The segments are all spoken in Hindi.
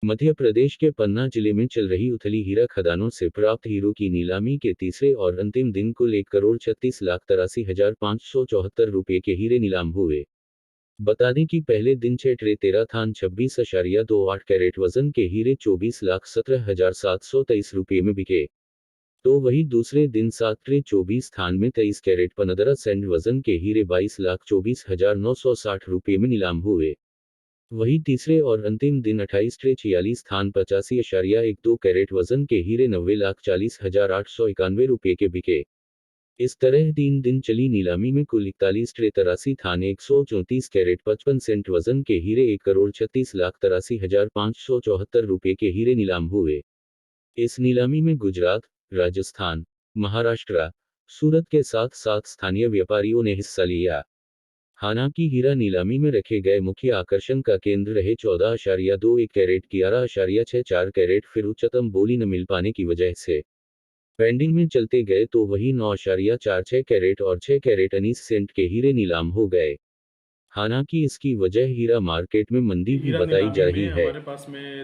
मध्य प्रदेश के पन्ना जिले में चल रही उथली हीरा खदानों से प्राप्त हीरों की नीलामी के तीसरे और अंतिम दिन कुल 1,36,83,574 रुपये के हीरे नीलाम हुए। बता दें कि पहले दिन 6 ट्रे 13 थान 26.28 कैरेट वजन के हीरे 24,17,723 रुपये में बिके। तो वही दूसरे दिन 7 ट्रे 24 थान में 23 कैरेट 15 सेंट वजन के हीरे 22,24,960 रुपये में नीलाम हुए। वही तीसरे और अंतिम दिन 28 ट्रे 46 थान 85.12 कैरेट वजन के हीरे 90,40,891 रुपये के बिके। इस तरह 3 दिन चली नीलामी में कुल 41 ट्रे 83 थान 134 कैरेट 55 सेंट वजन के हीरे 1,36,83,574 रुपये के हीरे नीलाम हुए। इस नीलामी में गुजरात, राजस्थान, महाराष्ट्र, सूरत के साथ साथ स्थानीय व्यापारियों ने हिस्सा लिया। हालांकि हीरा नीलामी में रखे गए मुख्य आकर्षण का केंद्र रहे 14.21 कैरेट 11.64 कैरेट फिर उच्चतम बोली न मिल पाने की वजह से पेंडिंग में चलते गए तो वही 9.46 कैरेट और 6 कैरेट 19 सेंट के हीरे नीलाम हो गए। हालांकि इसकी वजह हीरा मार्केट में मंदी भी बताई जा रही है।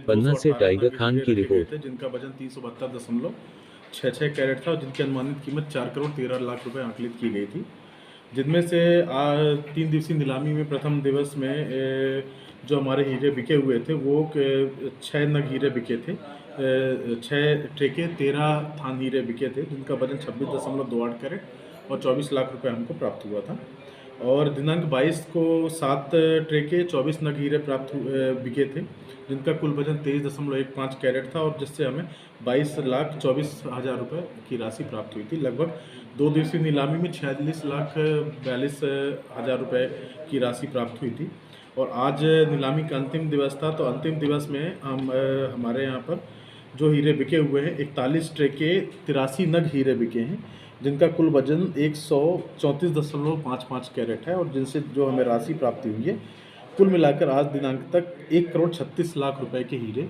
पन्ना से टाइगर खान की रिपोर्ट। जिनका वजन 372.66 कैरेट था और जिनकी अनुमानित कीमत 4 करोड़ 13 लाख रुपए आंकलित की गई थी, जिनमें से 3 दिवसीय नीलामी में प्रथम दिवस में जो हमारे हीरे बिके हुए थे वो 6 नग हीरे बिके थे, 6 ट्रेके 13 थान हीरे बिके थे, जिनका वजन 26.28 कैरेट और 24 लाख रुपए हमको प्राप्त हुआ था। और दिनांक 22 को 7 ट्रेके 24 नग हीरे बिके थे, जिनका कुल वजन 23.15 कैरेट था और जिससे हमें 22,24,000 रुपये की राशि प्राप्त हुई थी। लगभग 2 दिवसीय नीलामी में 46,42,000 रुपये की राशि प्राप्त हुई थी। और आज नीलामी का अंतिम दिवस था, तो अंतिम दिवस में हमारे यहाँ पर जो हीरे बिके हुए हैं 41 ट्रेके 83 नग हीरे बिके हैं, जिनका कुल वजन 134.55 कैरेट है और जिनसे जो हमें राशि प्राप्ति हुई है, कुल मिलाकर आज दिनांक तक 1 करोड़ 36 लाख रुपए के हीरे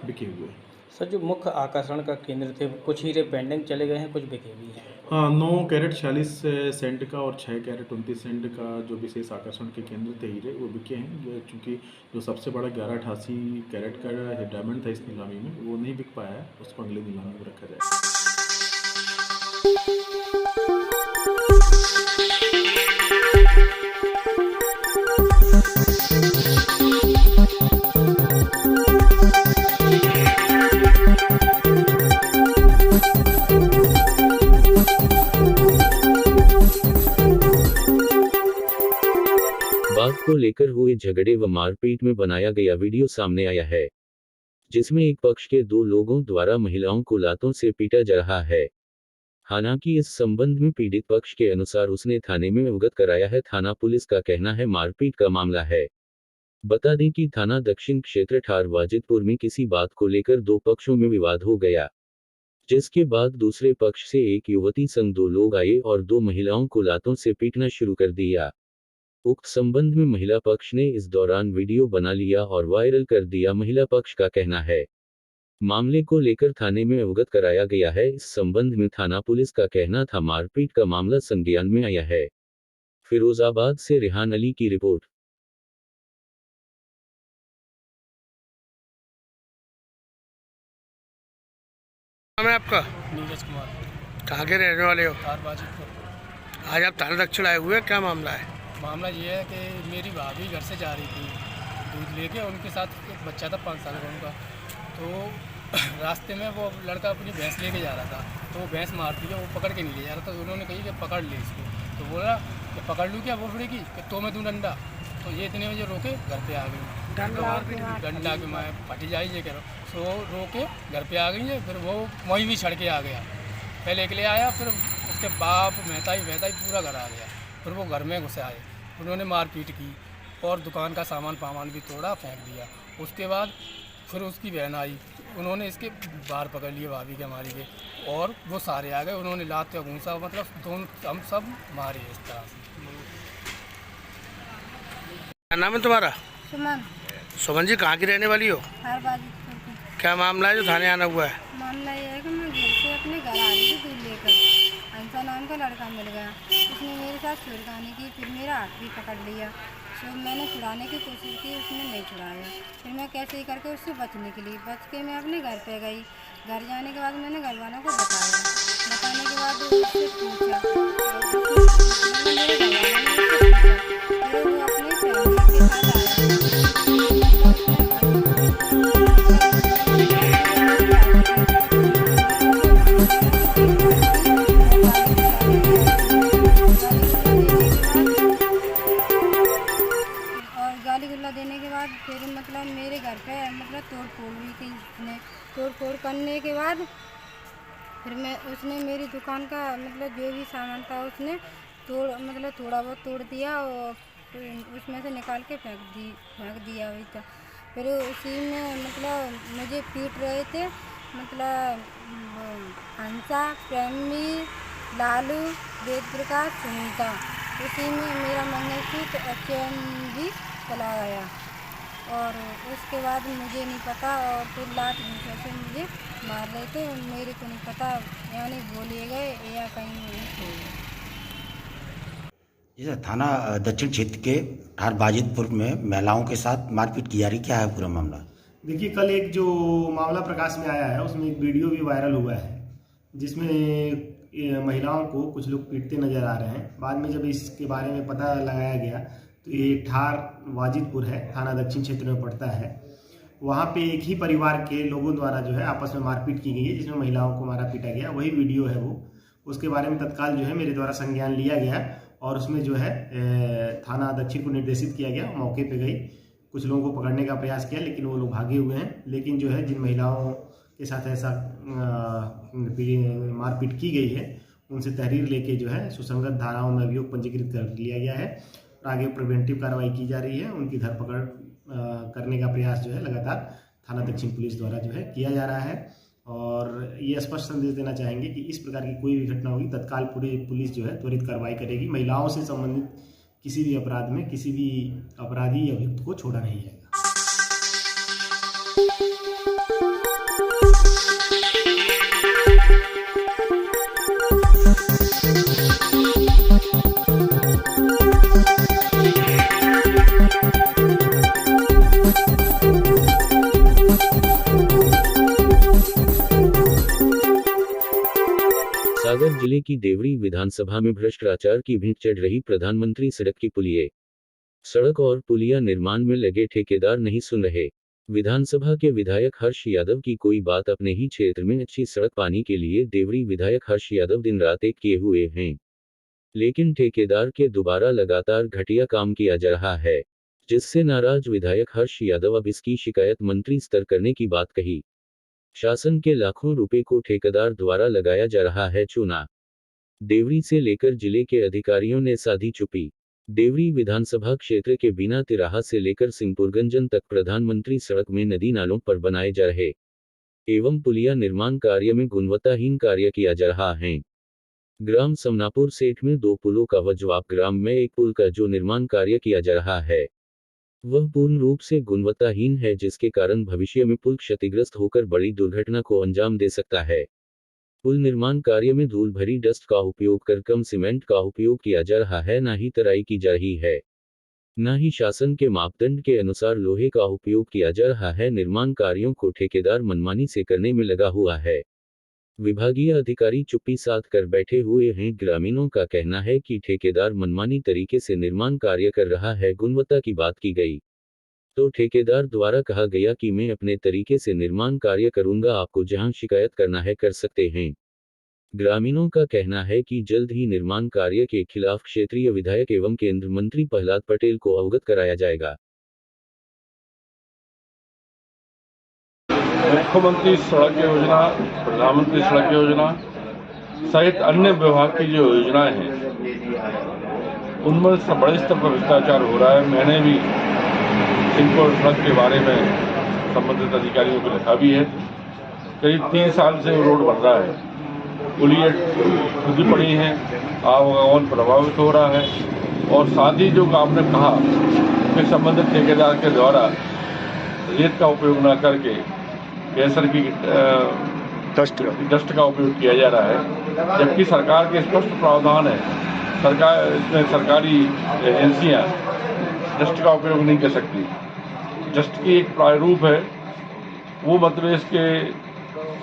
बिके हुए हैं। सर, जो मुख्य आकर्षण का केंद्र थे कुछ हीरे पेंडिंग चले गए हैं, कुछ बिके भी हैं। हाँ, 9 कैरेट 46 सेंट का और 6 कैरेट 29 सेंट का जो विशेष आकर्षण के केंद्र थे हीरे वो बिके हैं, चूँकि जो सबसे बड़ा 1188 कैरेट का डायमंड था इस नीलामी में वो नहीं बिक पाया है, उसको अगले नीलामी में रखा जाएगा। बात को लेकर हुए झगड़े व मारपीट में बनाया गया वीडियो सामने आया है, जिसमें एक पक्ष के 2 लोगों द्वारा महिलाओं को लातों से पीटा जा रहा है। हालांकि इस संबंध में पीड़ित पक्ष के अनुसार उसने थाने में अवगत कराया है। थाना पुलिस का कहना है मारपीट का मामला है। बता दें कि थाना दक्षिण क्षेत्र ठार वाजिदपुर में किसी बात को लेकर 2 पक्षों में विवाद हो गया, जिसके बाद दूसरे पक्ष से एक युवती संग 2 लोग आए और 2 महिलाओं को लातों से पीटना शुरू कर दिया। उक्त संबंध में महिला पक्ष ने इस दौरान वीडियो बना लिया और वायरल कर दिया। महिला पक्ष का कहना है मामले को लेकर थाने में अवगत कराया गया है। इस संबंध में थाना पुलिस का कहना था मारपीट का मामला संज्ञान में आया है। फिरोजाबाद से रेहान अली की रिपोर्ट। नाम है आपका? नीरज कुमार। कहाँ के रहने वाले हो? वाजिदपुर। आज आप थाना दक्षिण आए हुए, क्या मामला है? मामला ये है कि मेरी भाभी घर से जा रही थी दूध लेके, उनके साथ एक बच्चा था 5 साल का उनका, तो रास्ते में वो लड़का अपनी भैंस लेके जा रहा था, तो वो भैंस मारती है, वो पकड़ के नहीं ले जा रहा था, तो उन्होंने कही कि पकड़ ले इसको, तो बोला कि पकड़ लूँ क्या? वो फिरेगी कि तो मैं दूँ डंडा, तो ये इतने बजे रोके घर पे आ गई। डंडा के मैं फटी जाई ये करो, तो रोके घर पे आ गई है। फिर वो वहीं भी छड़ के आ गया, पहले अकेले आया, फिर उसके बाप मेहताई पूरा घर आ गया। फिर वो घर में घुसे आए, उन्होंने मारपीट की और दुकान का सामान भी तोड़ा, फेंक दिया। उसके बाद फिर उसकी बहन आई, उन्होंने इसके बाहर पकड़ लिए भाभी के हमारी के, और वो सारे आ गए, उन्होंने लात घूसा, मतलब दोनों हम सब मारे इस तरह से। क्या नाम है तुम्हारा? सुमन। सुमन जी, कहाँ की रहने वाली हो? क्या मामला है जो थाने आना हुआ है? मामला ये है कि मैं घर से अपने घर आ रही थी दूध लेकर, अंसा नाम का लड़का मिल गया, उसने मेरे साथ छेड़खानी की, फिर मेरा हाथ भी पकड़ लिया, तो मैंने छुड़ाने की कोशिश की, उसने नहीं छुड़ाया। फिर मैं कैसे ही करके उससे बचने के लिए बच के मैं अपने घर पे गई। घर जाने के बाद मैंने घर वालों को बताया। बताने के बाद उससे पूछा, मतलब मेरे घर वालों ने उससे पूछा, फिर वो अपनी फैमिली के साथ गाली गुल्ला देने के बाद फिर मतलब मेरे घर पे मतलब तोड़ फोड़ हुई थी। उसने तोड़ फोड़ करने के बाद फिर उसने मेरी दुकान का मतलब जो भी सामान था उसने थोड़ा बहुत तोड़ दिया और उसमें से निकाल के फेंक दिया हुई था। फिर उसी में मतलब मुझे पीट रहे थे, मतलब हंसा, प्रेमी, लालू, वेद प्रकाश, सुनीता। उसी में मेरा मंगलसूत्र चैन भी चला गया और उसके बाद मुझे नहीं पता और फिर लात घूंसे से मुझे मार रहे थे। मेरे को नहीं पता, यानी बोले गए या कहीं खो गए। जैसे थाना दक्षिण क्षेत्र के ठार बाजितपुर में महिलाओं के साथ मारपीट की जा रही, क्या है पूरा मामला? देखिए, कल एक जो मामला प्रकाश में आया है उसमें एक वीडियो भी वायरल हुआ है जिसमें महिलाओं को कुछ लोग पीटते नजर आ रहे हैं। बाद में जब इसके बारे में पता लगाया गया तो ये ठार वाजिदपुर है, थाना दक्षिण क्षेत्र में पड़ता है। वहाँ पे एक ही परिवार के लोगों द्वारा जो है आपस में मारपीट की गई है जिसमें महिलाओं को मारा पीटा गया। वही वीडियो है वो। उसके बारे में तत्काल जो है मेरे द्वारा संज्ञान लिया गया और उसमें जो है थाना दक्षिण को निर्देशित किया गया। मौके पे गई, कुछ लोगों को पकड़ने का प्रयास किया लेकिन वो लोग भागे हुए हैं। लेकिन जो है जिन महिलाओं के साथ ऐसा मारपीट की गई है उनसे तहरीर लेके जो है सुसंगत धाराओं में अभियोग पंजीकृत कर लिया गया है और आगे प्रिवेंटिव कार्रवाई की जा रही है। उनकी धरपकड़ करने का प्रयास जो है लगातार थाना दक्षिण पुलिस द्वारा जो है किया जा रहा है। और ये स्पष्ट संदेश देना चाहेंगे कि इस प्रकार की कोई भी घटना होगी तत्काल पूरी पुलिस जो है त्वरित कार्रवाई करेगी। महिलाओं से संबंधित किसी भी अपराध में किसी भी अपराधी या अभियुक्त को छोड़ा नहीं जाएगा। सागर जिले की देवरी विधानसभा में भ्रष्टाचार की भिंड चढ़ रही। प्रधानमंत्री सड़क की पुलिये, सड़क और पुलिया निर्माण में लगे ठेकेदार नहीं सुन रहे। विधानसभा के विधायक हर्ष यादव की कोई बात अपने ही क्षेत्र में अच्छी सड़क पाने के लिए देवरी विधायक हर्ष यादव दिन रात एक किए हुए हैं, लेकिन ठेकेदार के दोबारा लगातार घटिया काम किया जा रहा है, जिससे नाराज विधायक हर्ष यादव अब इसकी शिकायत मंत्री स्तर करने की बात कही। शासन के लाखों रुपए को ठेकेदार द्वारा लगाया जा रहा है चूना। देवरी से लेकर जिले के अधिकारियों ने साधी चुप्पी। देवरी विधानसभा क्षेत्र के बिना तिराहा से लेकर सिंहपुरगंजन तक प्रधानमंत्री सड़क में नदी नालों पर बनाए जा रहे एवं पुलिया निर्माण कार्य में गुणवत्ताहीन कार्य किया जा रहा है। ग्राम समनापुर सेठ में 2 पुलों का व जवाब ग्राम में एक पुल का जो निर्माण कार्य किया जा रहा है वह पूर्ण रूप से गुणवत्ताहीन है, जिसके कारण भविष्य में पुल क्षतिग्रस्त होकर बड़ी दुर्घटना को अंजाम दे सकता है। पुल निर्माण कार्य में धूल भरी डस्ट का उपयोग कर कम सीमेंट का उपयोग किया जा रहा है, न ही तराई की जा रही है, न ही शासन के मापदंड के अनुसार लोहे का उपयोग किया जा रहा है। निर्माण कार्यों को ठेकेदार मनमानी से करने में लगा हुआ है। विभागीय अधिकारी चुप्पी साध कर बैठे हुए हैं। ग्रामीणों का कहना है कि ठेकेदार मनमानी तरीके से निर्माण कार्य कर रहा है। गुणवत्ता की बात की गई तो ठेकेदार द्वारा कहा गया कि मैं अपने तरीके से निर्माण कार्य करूंगा, आपको जहां शिकायत करना है कर सकते हैं। ग्रामीणों का कहना है कि जल्द ही निर्माण कार्य के खिलाफ क्षेत्रीय विधायक एवं केंद्र मंत्री प्रहलाद पटेल को अवगत कराया जाएगा। मुख्यमंत्री सड़क योजना, प्रधानमंत्री सड़क योजना सहित अन्य विभाग की जो योजनाएं हैं उनमें बड़े स्तर पर भ्रष्टाचार हो रहा है। मैंने भी सिंहपुर सड़क के बारे में संबंधित अधिकारियों को लिखा भी है। करीब 3 साल से वो रोड बन रहा है, पुलिया खुदी पड़ी हैं, आवागमन प्रभावित हो रहा है। और साथ ही जो आपने कहा कि संबंधित ठेकेदार के द्वारा रेत का उपयोग न करके केसर की डस्ट का उपयोग किया जा रहा है, जबकि सरकार के स्पष्ट प्रावधान है। इसमें सरकारी एजेंसियां जस्ट का उपयोग नहीं कर सकती। जस्ट की एक प्रारूप है, वो मध्य प्रदेश के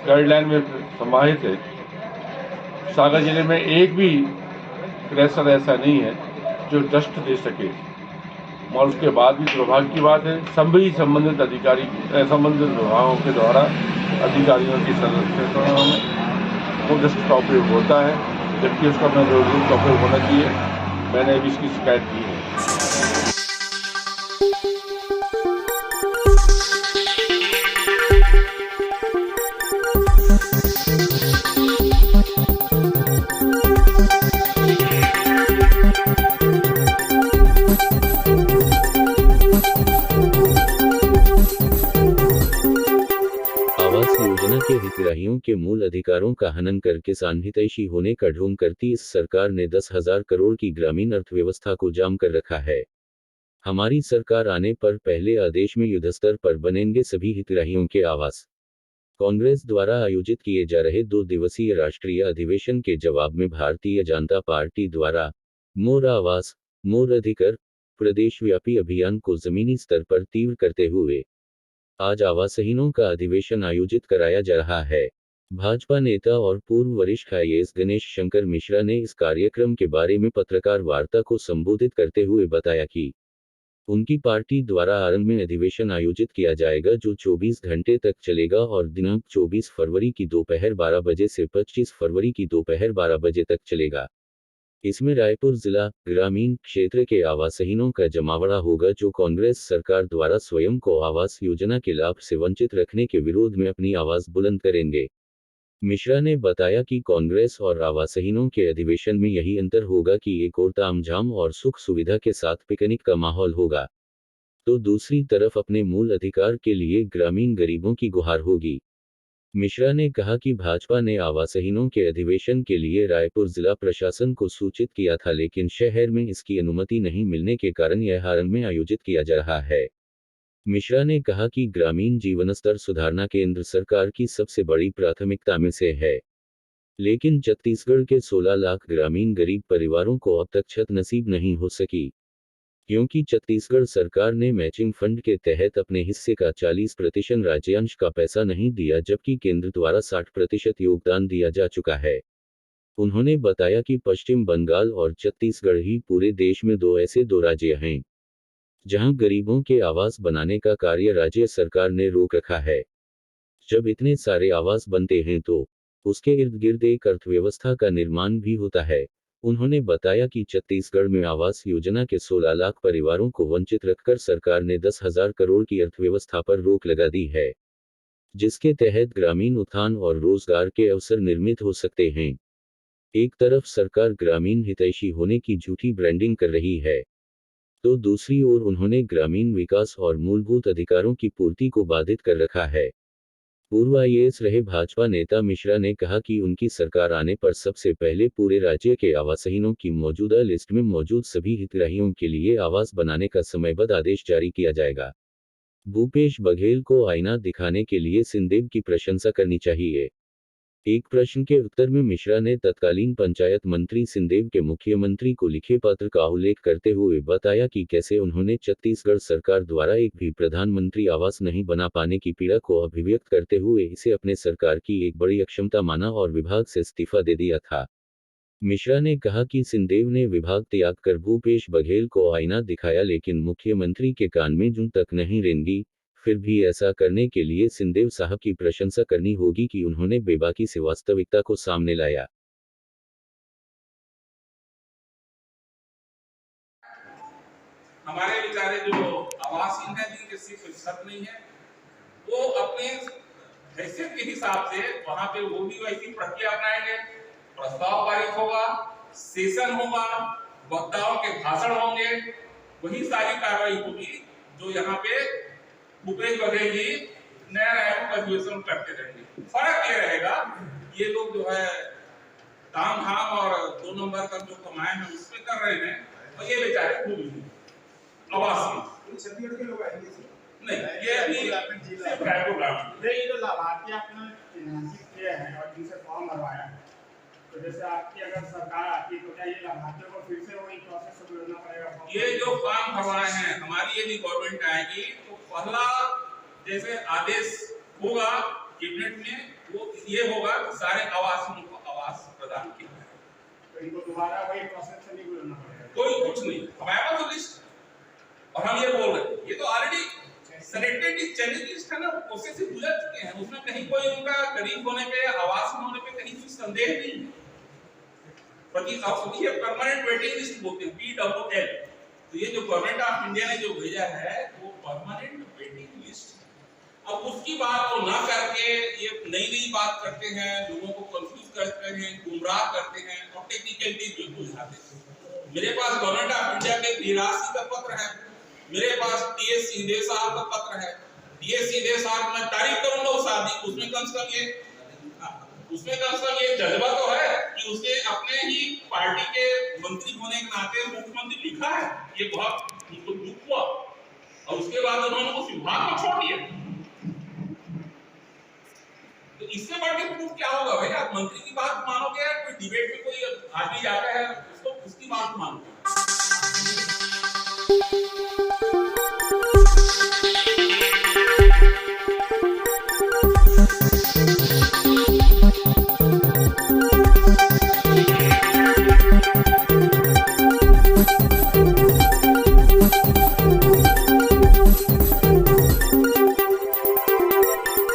गाइडलाइन में समाहित है। सागर जिले में एक भी क्रैशर ऐसा नहीं है जो डस्ट दे सके, और उसके बाद भी दुर्भाग्य की बात है सभी संबंधित अधिकारी संबंधित विभागों के द्वारा अधिकारियों की सदस्यता में वो डस्ट का उपयोग होता है, जबकि उसका महदूद का उपयोग होना चाहिए। मैंने भी इसकी शिकायत की है। आवास योजना के हितग्राहियों के मूल अधिकारों का हनन कर किसान हितैषी होने का ढोंग करती इस सरकार ने 10,000 करोड़ की ग्रामीण अर्थव्यवस्था को जाम कर रखा है। हमारी सरकार आने पर पहले आदेश में युद्धस्तर पर बनेंगे सभी हितग्राहियों के आवास। कांग्रेस द्वारा आयोजित किए जा रहे 2 दिवसीय राष्ट्रीय अधिवेशन के जवाब में भारतीय जनता पार्टी द्वारा मोर आवास मोर अधिकार प्रदेशव्यापी अभियान को जमीनी स्तर पर तीव्र करते हुए आज आवासहीनों का अधिवेशन आयोजित कराया जा रहा है। भाजपा नेता और पूर्व वरिष्ठ IAS गणेश शंकर मिश्रा ने इस कार्यक्रम के बारे में पत्रकार वार्ता को संबोधित करते हुए बताया कि उनकी पार्टी द्वारा आरंभ में अधिवेशन आयोजित किया जाएगा जो 24 घंटे तक चलेगा और दिनांक 24 फरवरी की दोपहर 12 बजे से 25 फरवरी की दोपहर 12 बजे तक चलेगा। इसमें रायपुर जिला ग्रामीण क्षेत्र के आवासहीनों का जमावड़ा होगा जो कांग्रेस सरकार द्वारा स्वयं को आवास योजना के लाभ से वंचित रखने के विरोध में अपनी आवाज बुलंद करेंगे। मिश्रा ने बताया कि कांग्रेस और आवासहीनों के अधिवेशन में यही अंतर होगा कि एक ओर तामझाम और सुख सुविधा के साथ पिकनिक का माहौल होगा, तो दूसरी तरफ अपने मूल अधिकार के लिए ग्रामीण गरीबों की गुहार होगी। मिश्रा ने कहा कि भाजपा ने आवासहीनों के अधिवेशन के लिए रायपुर जिला प्रशासन को सूचित किया था, लेकिन शहर में इसकी अनुमति नहीं मिलने के कारण यह आरंभ में आयोजित किया जा रहा है। मिश्रा ने कहा कि ग्रामीण जीवन स्तर सुधारना केंद्र सरकार की सबसे बड़ी प्राथमिकता में से है, लेकिन छत्तीसगढ़ के 16 लाख ग्रामीण गरीब परिवारों को अब तक छत नसीब नहीं हो सकी, क्योंकि छत्तीसगढ़ सरकार ने मैचिंग फंड के तहत अपने हिस्से का 40% राज्यांश का पैसा नहीं दिया, जबकि केंद्र द्वारा 60% योगदान दिया जा चुका है। उन्होंने बताया कि पश्चिम बंगाल और छत्तीसगढ़ ही पूरे देश में ऐसे दो राज्य हैं जहां गरीबों के आवास बनाने का कार्य राज्य सरकार ने रोक रखा है। जब इतने सारे आवास बनते हैं तो उसके इर्द गिर्द एक अर्थव्यवस्था का निर्माण भी होता है। उन्होंने बताया कि छत्तीसगढ़ में आवास योजना के 16 लाख परिवारों को वंचित रखकर सरकार ने 10,000 करोड़ की अर्थव्यवस्था पर रोक लगा दी है, जिसके तहत ग्रामीण उत्थान और रोजगार के अवसर निर्मित हो सकते हैं। एक तरफ सरकार ग्रामीण हितैषी होने की झूठी ब्रांडिंग कर रही है, तो दूसरी ओर उन्होंने ग्रामीण विकास और मूलभूत अधिकारों की पूर्ति को बाधित कर रखा है। पूर्व IAS रहे भाजपा नेता मिश्रा ने कहा कि उनकी सरकार आने पर सबसे पहले पूरे राज्य के आवासहीनों की मौजूदा लिस्ट में मौजूद सभी हितग्राहियों के लिए आवास बनाने का समयबद्ध आदेश जारी किया जाएगा। भूपेश बघेल को आईना दिखाने के लिए सिंहदेव की प्रशंसा करनी चाहिए। एक प्रश्न के उत्तर में मिश्रा ने तत्कालीन पंचायत मंत्री सिंहदेव के मुख्यमंत्री को लिखे पत्र का उल्लेख करते हुए बताया कि कैसे उन्होंने छत्तीसगढ़ सरकार द्वारा एक भी प्रधानमंत्री आवास नहीं बना पाने की पीड़ा को अभिव्यक्त करते हुए इसे अपने सरकार की एक बड़ी अक्षमता माना और विभाग से इस्तीफा दे दिया था। मिश्रा ने कहा कि सिंहदेव ने विभाग त्याग कर भूपेश बघेल को आईना दिखाया, लेकिन मुख्यमंत्री के कान में जूं तक नहीं रेंगी। फिर भी ऐसा करने के लिए सिंहदेव साहब की प्रशंसा करनी होगी कि उन्होंने बेबाकी से वास्तविकता को सामने लाया। हमारे बेचारे जो आवासहीन है जिनके सिर्फ छत नहीं है, वो अपने हैसियत के हिसाब से वहां पे वो भी वैसी प्रक्रिया अपनाएंगे। प्रस्ताव पारित होगा, सेशन होगा, वक्ताओं के भाषण होंगे, वही सारी कार्रवाई होगी जो यहाँ पे भूपेश बघेल जी नया रायपुर अधिवेशन करते रहेंगे। फर्क ये रहेगा, ये लोग जो है ताम झाम और 2 नंबर का जो कमाए हैं उसमें कर रहे हैं, और ये बेचारे खूब आवास छत्तीसगढ़ के लोग आएंगे नहीं, ये अभी सिर्फ रायपुर ग्रामीण। ये जो लाभार्थी आपने चिन्हांकित किए हैं और जिनसे फॉर्म भरवाया है, तो जैसे आपकी अगर सरकार आती तो क्या ये लाभार्थियों को फिर से वही प्रोसेस से गुजरना पड़ेगा? ये जो फॉर्म भरवाए हैं, हमारी यदि गवर्नमेंट आएगी तो पहला जैसे आदेश होगा कैबिनेट में, वो ये होगा कि सारे आवासियों को आवास प्रदान किया जाए। तो इनको दोबारा वही प्रोसेस से नहीं गुजरना पड़ेगा? कोई कुछ नहीं, हमारे पास तो लिस्ट, और हम ये बोल रहे हैं ये तो ऑलरेडी सेलेक्टेड चैलेंज लिस्ट है ना, प्रोसेस से गुजर चुके हैं, उसमें कहीं कोई उनका गरीब होने पे, आवास होने पे कहीं कुछ संदेह नहीं है। बल्कि आप सुनिए परमानेंट वेटिंग लिस्ट बोलते हैं PWL, तो ये जो गवर्नमेंट ऑफ इंडिया ने जो भेजा है वो परमानेंट वेटिंग लिस्ट। अब उसकी बात को ना करके ये नई नई बात करते हैं, लोगों को कंफ्यूज करते हैं, गुमराह करते हैं और टेक्निकलिटीज जो बुझाते हैं। मेरे पास गवर्नमेंट ऑफ इंडिया के DRC का पत्र है, मेरे पास TS सीधे साहब का पत्र है। TS सीधे साहब मैं तारीफ करूंगा उस आदमी, उसमें कम से कम ये जज्बा तो है कि उसने अपने ही पार्टी के मंत्री होने के नाते मुख्यमंत्री लिखा है, ये बहुत उनको दुख हुआ और उसके बाद उन्होंने उस विभाग को छोड़ दिया। तो इससे बढ़ के प्रूफ क्या होगा भाई? आप मंत्री की बात मानोगे या कोई डिबेट में कोई आदमी जाता है उसको उसकी बात मानोगे?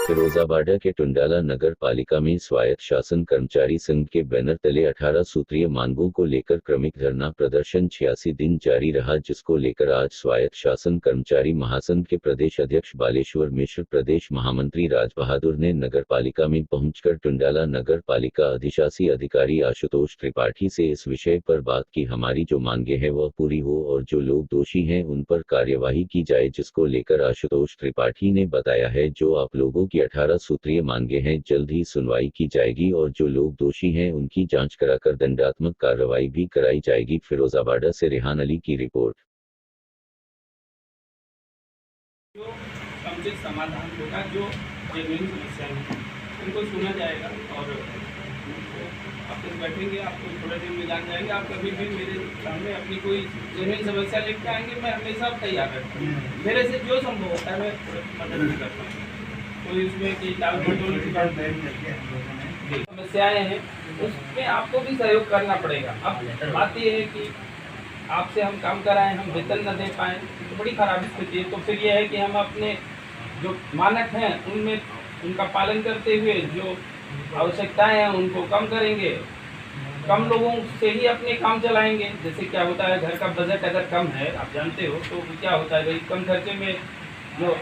फिरोजाबाद के टुंडाला नगर पालिका में स्वायत्त शासन कर्मचारी संघ के बैनर तले 18 सूत्रीय मांगों को लेकर क्रमिक धरना प्रदर्शन 86 दिन जारी रहा, जिसको लेकर आज स्वायत्त शासन कर्मचारी महासंघ के प्रदेश अध्यक्ष बालेश्वर मिश्र, प्रदेश महामंत्री राज बहादुर ने नगर पालिका में पहुंचकर टुंडाला नगर पालिका अधिशासी अधिकारी आशुतोष त्रिपाठी से इस विषय पर बात की। हमारी जो मांगे हैं वह पूरी हो और जो लोग दोषी हैं उन पर कार्यवाही की जाए, जिसको लेकर आशुतोष त्रिपाठी ने बताया है जो आप लोगों की 18 सूत्रीय मांगे हैं जल्द ही सुनवाई की जाएगी और जो लोग दोषी हैं उनकी जांच कराकर दंडात्मक कार्रवाई भी कराई जाएगी। फिरोजाबाद से रेहान अली की रिपोर्ट। जो समुचित समाधान होगा, जो जेन्युइन समस्या है उनको सुना जाएगा और आप बैठेंगे, आपको थोड़े दिन में जान जाएंगे। आप कभी भी मेरे सामने अपनी कोई जेन्युइन समस्या लेकर आएंगे, मैं हमेशा तैयार रहता हूँ। मेरे से जो संभव होता है मैं मदद भी करता हूँ। कोई उसमें कि समस्याएं हैं उसमें आपको भी सहयोग करना पड़ेगा। अब बात ये है कि आपसे हम काम कराएं, हम वेतन न दे पाएँ तो बड़ी खराब स्थिति है। तो फिर ये है कि हम अपने जो मानक हैं उनमें उनका पालन करते हुए जो आवश्यकताएं हैं उनको कम करेंगे, कम लोगों से ही अपने काम चलाएंगे। जैसे क्या होता है, घर का बजट अगर कम है, आप जानते हो, तो क्या होता है भाई, कम खर्चे में जो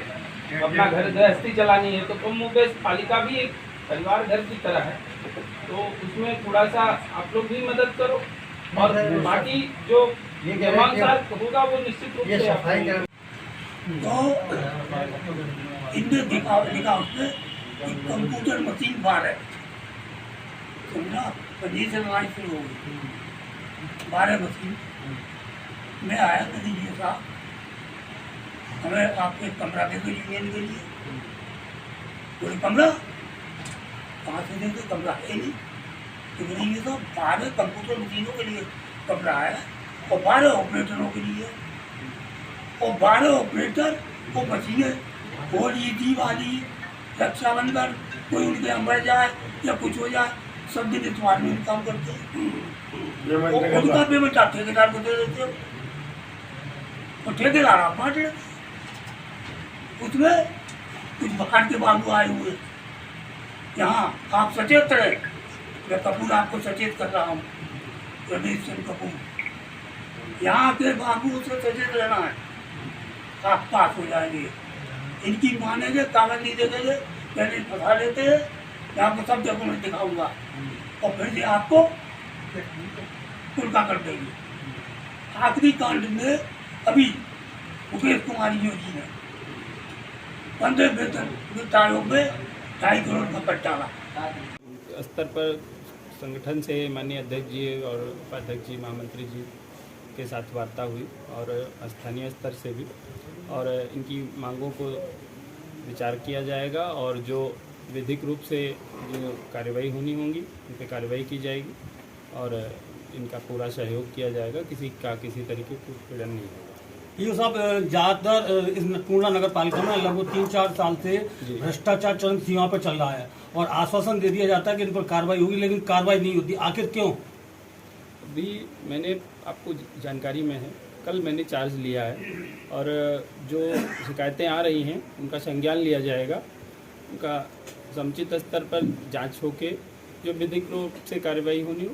अपना घर गृहस्थी चलानी है तो कम बेस पालिका भी एक परिवार घर की तरह है, तो उसमें थोड़ा सा आप लोग भी मदद करो और बाकी जो नियमानुसार होगा वो निश्चित रूप से तो इनमें दीपावली का उसमें कंप्यूटर मशीन बाहर है, समझा, पनीर से लड़ाई शुरू हो गई 12 मशीन। मैं आया कभी ये साहब हमें आपके कमरा दे दो यूनियन के लिए। कोई कमरा कहाँ से दे दो, कमरा है नहीं। तो बोले ये तो 12 कंप्यूटर मशीनों के लिए कमरा है और 12 ऑपरेटरों के लिए, और 12 ऑपरेटर को मशीनें होली दिवाली रक्षाबंधन कोई उनके यहाँ मर जाए या कुछ हो जाए सब दिन इतवार में काम करते हैं। उनका पेमेंट आप ठेकेदार को दे देते हो और ठेकेदार आप बांट लेते। उसमें कुछ मकान के बाबू आए हुए यहाँ, आप सचेत रहे। मैं कपूर आपको सचेत कर रहा हूँ, रमेश चंद्र कपूर। यहाँ के बाबू से सचेत रहना है, आप पास हो जाएंगे। इनकी मानेंगे, कागज नहीं देंगे, पहले फंसा लेते हैं। मैं आपको सब डॉक्यूमेंट दिखाऊंगा और फिर से आपको उल्टा कर देंगे। आखिरी कांड में अभी मुकेश कुमारी योगी ने 15 वित्त आयोग में 2.5 करोड़ का बट डाला। स्तर पर संगठन से माननीय अध्यक्ष जी और उपाध्यक्ष जी, महामंत्री जी के साथ वार्ता हुई और स्थानीय स्तर से भी, और इनकी मांगों को विचार किया जाएगा और जो विधिक रूप से जो कार्रवाई होनी होंगी उन पर कार्रवाई की जाएगी और इनका पूरा सहयोग किया जाएगा। किसी का किसी तरीके का उत्पीड़न नहीं होगा। ये साहब ज़्यादातर इस पूर्णा नगर पालिका में लगभग 3-4 साल से भ्रष्टाचार चरम सीमा पर चल रहा है और आश्वासन दे दिया जाता है कि इन पर कार्रवाई होगी, लेकिन कार्रवाई नहीं होती। आखिर क्यों? अभी मैंने आपको जानकारी में है, कल मैंने चार्ज लिया है और जो शिकायतें आ रही हैं उनका संज्ञान लिया जाएगा। उनका समुचित स्तर पर जांच होके जो विधिक रूप से कार्रवाई होनी हो